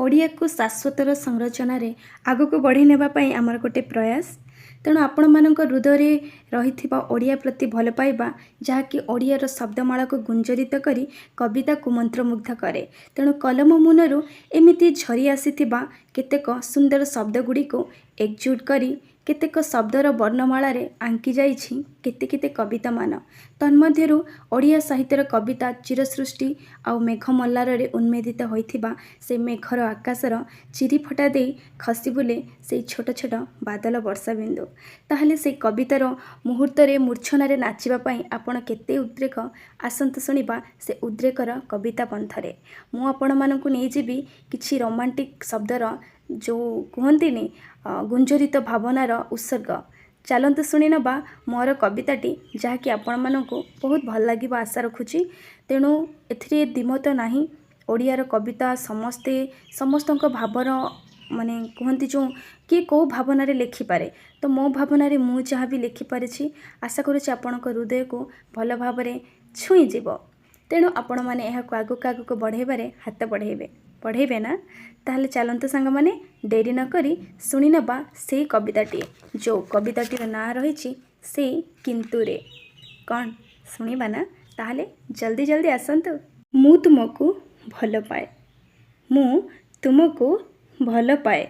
ओडिया को शाश्वतर संरचना आग को बढ़ी नेबाई आमर गोटे प्रयास। तेणु आपण मान हृदय रही ओडिया प्रति भल पाइबा जहाँकि ओडियार शब्दमाला को गुंजरित करी कविता को मंत्रमुग्ध करे। तेणु कलम मुनरू एमिति झरी आसीथिबा केतेक सुंदर शब्द गुड़ी को एकजुट करी केतेक शब्दर वर्णमाला आंकी जाइछि केते केते कविता मान। तन्मध्यरु ओडिया साहित्यर कविता चिरसृष्टि आउ मेघ मल्लार उन्मेदित होइथिबा से मेघर आकाशर चिरीफटा दे खसी बुले से छोट छोट बादल वर्षा बिंदु। ताहले से कवितार मुहूर्त मूर्छना नाचिबा आपण केते उद्रेक आसंत शुणिबा से उद्रेकर कविता पंथरे। मु आपण मानकु नै जेबी किछि रोमांटिक शब्दर जो कहंतिनी गुंजरित भावनार उत्सर्ग। चलते शुणी नवा मोर कविताटी जहाँकि आपण मानकु बहुत भल लगे आशा रखुची। तेणु एथिरे दिमत नाही ओडियार कविता समस्ते समस्तक भावर माने कहती जो किए कौ भावना लिखिपारे तो मो भावना मु जहाँ भी लिखिपारी आशा करुच्ची आपणक हृदय को भल भाव छुई जीव। तेणु आपण मैंने आगक आगक बढ़ेबारे हाथ बढ़ेबे ना। ताहले चलते सांग माने डेरी न करी शुणी नवा से कविताटी जो कविताटीर ना रही से किंतु रे कौन शुणा ना। ताहले जल्दी जल्दी आसतु। मु तुमको भल पाए मु तुमको भल पाए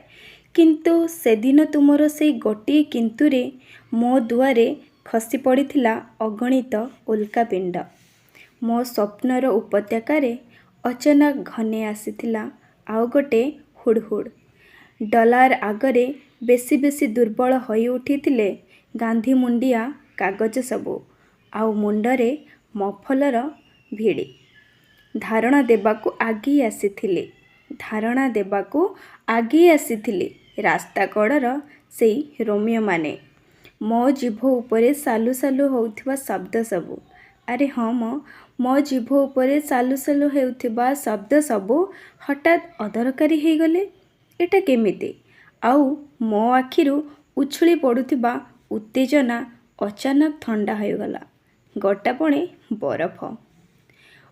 किंतु सेदिन तुमर से गोटे किंतु रे मो दुआरे खसी पड़िथिला अगणित उल्कापिंड। मो स्वप्नर उपत्यकारे अचानक घने आसीथिला आउ गोटे हुड़हुड़। डलार आगरे बेसी बेसी दुर्बल होई उठिथिले गांधी मुंडिया कागज सबू आउ मुंडरे मफलर भिड़ी। धारणा देबाकू आगे आसीथिले रास्ता कड़र सेई रोमियो माने। मो जीभ उपरे सालु सालु होउथिबा शब्द सबू। अरे हाँ मो जीभ उपरे सालु सालु हेउथिबा शब्द सबू हठात अदरकारी हो गले। एटा केमिति? आउ मो आखिरु उछुली पड़ुथिबा उत्तेजना अचानक ठंडा हो गला गोटापणे बरफ।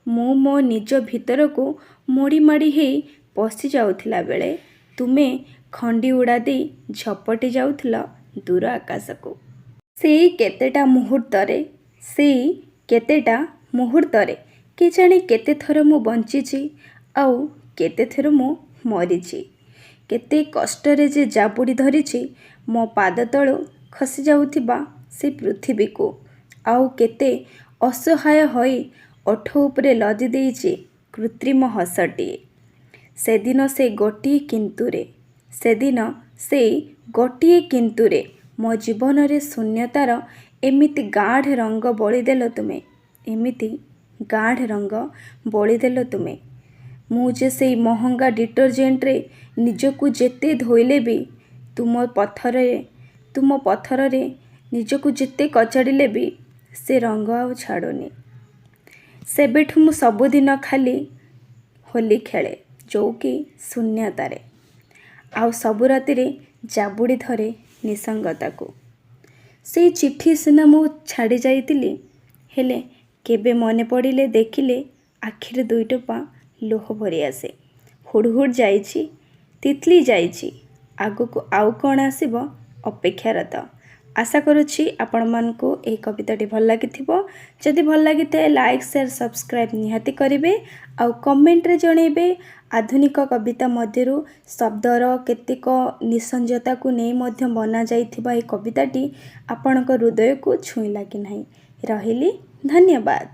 मु मो निज भितर को मोड़ी माड़ी हे पशि जाउथिला बेले तुमे खंडी उड़ा दे झपटी जाउथिला दूर आकाश को। सेई केतेटा मुहूर्तरे के जाने केते थर मु बंचीची आउ केते थर मु मरीची। केते कष्टरे जे जाबुड़ी धरिची मो पाद तळु खसी जाउथिबा से पृथ्वी को। आउ केते असहाय होई ओठ उपरे लदी देइची कृत्रिम हसटिए। सेदिन से गोटिए किंतुरे मो जीवन रे शून्यतार एमिति गाढ़ रंग बोलीदेल तुमे। तुमे मुझे से महंगा डिटर्जेंट रे निजकू जेते धोइले भी तुम पत्थर रे निजकू जेते कचाड़िले भी से रंग आउ छाड़ुनी। सेबेठु मु सबुदिन खाली होली खेले जो कि शून्यतारे आउ सबु रातिरे जाबुड़ी धरे निसंगता को। से चिट्ठी सिना मु छाड़ी जाइतिली हेले केबे मने पड़िले देखिले आखिर दुई टोपा लोह भरी आसे। हुड़हुड़ जाइछि तितली जाइछि आगको आउ कौन आसिबो अपेक्षारत। आशा करुछि आपण मानकु एही कविताटी भल लागिथिबो। जदि भल लागिथे लाइक शेयर सब्सक्राइब निहाती करिवे आउ कमेंट रे जणेबे। आधुनिक कविता मध्यरु शब्दर केतेक निसंजता को नै मध्य बना जाइथिबा एही कविताटी आपणक हृदय को छुईला कि नाही। रहिली धन्यवाद।